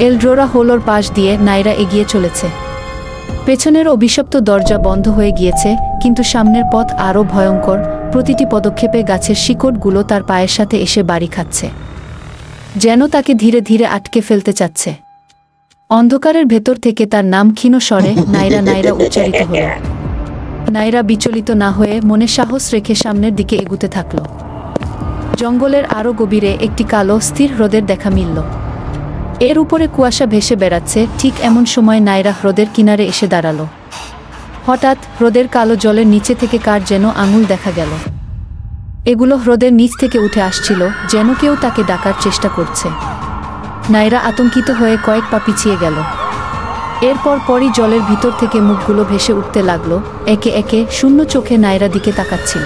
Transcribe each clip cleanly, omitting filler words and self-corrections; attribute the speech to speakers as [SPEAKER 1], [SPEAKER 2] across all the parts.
[SPEAKER 1] এলড্রোরা হোলোর পাশ দিয়ে নাইরা এগিয়ে চলেছে। পেছনের অভিশপ্ত দরজা বন্ধ হয়ে গিয়েছে, কিন্তু সামনের পথ আরও ভয়ঙ্কর। প্রতিটি পদক্ষেপে গাছের শিকড়গুলো তার পায়ের সাথে এসে বাড়ি খাচ্ছে, যেন তাকে ধীরে ধীরে আটকে ফেলতে চাচ্ছে। অন্ধকারের ভেতর থেকে তার নাম ক্ষীণ স্বরে নাইরা নাইরা উচ্চারিত হল। নাইরা বিচলিত না হয়ে মনে সাহস রেখে সামনের দিকে এগুতে থাকল। জঙ্গলের আরও গভীরে একটি কালো স্থির হ্রদের দেখা মিলল। এর উপরে কুয়াশা ভেসে বেড়াচ্ছে। ঠিক এমন সময় নাইরা হ্রদের কিনারে এসে দাঁড়াল। হঠাৎ হ্রদের কালো জলের নিচে থেকে কার যেন আঙুল দেখা গেল। এগুলো হ্রদের নিচ থেকে উঠে আসছিল, যেন কেউ তাকে ডাকার চেষ্টা করছে। নাইরা আতঙ্কিত হয়ে কয়েক পা পিছিয়ে গেল। এরপর পরই জলের ভিতর থেকে মুখগুলো ভেসে উঠতে লাগলো, একে একে শূন্য চোখে নাইরা দিকে তাকাচ্ছিল।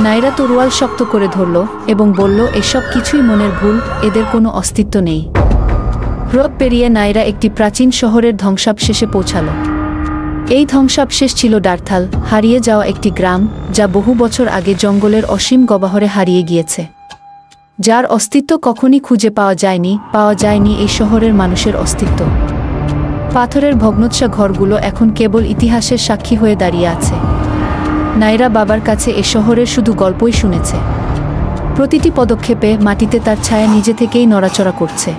[SPEAKER 1] নাইরা তরোয়াল শক্ত করে ধরল এবং বলল, এসব কিছুই মনের ভুল, এদের কোনো অস্তিত্ব নেই। হ্রদ পেরিয়ে নাইরা একটি প্রাচীন শহরের ধ্বংসাবশেষে পৌঁছাল। এই ধ্বংসাবশেষ ছিল ডারথাল, হারিয়ে যাওয়া একটি গ্রাম, যা বহু বছর আগে জঙ্গলের অসীম গহ্বরে হারিয়ে গিয়েছে, যার অস্তিত্ব কখনই খুঁজে পাওয়া যায়নি এই শহরের মানুষের অস্তিত্ব। পাথরের ভগ্নচ্ছা ঘরগুলো এখন কেবল ইতিহাসের সাক্ষী হয়ে দাঁড়িয়ে আছে। নাইরা বাবার কাছে এ শহরের শুধু গল্পই শুনেছে। প্রতিটি পদক্ষেপে মাটিতে তার ছায়া নিজে থেকেই নড়াচড়া করছে,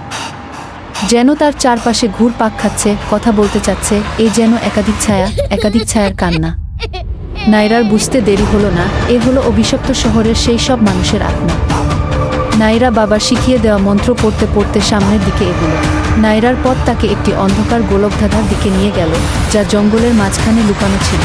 [SPEAKER 1] যেন তার চারপাশে ঘুরপাক খাচ্ছে, কথা বলতে চাচ্ছে। এই যেন একাধিক ছায়ার কান্না। নাইরার বুঝতে দেরি হলো না, এ হলো অভিশপ্ত শহরের সেই সব মানুষের আত্মা। নাইরা বাবার শিখিয়ে দেওয়া মন্ত্র পড়তে পড়তে সামনের দিকে এগোল। নাইরার পথ তাকে একটি অন্ধকার গোলকধাঁধার দিকে নিয়ে গেল, যা জঙ্গলের মাঝখানে লুকানো ছিল।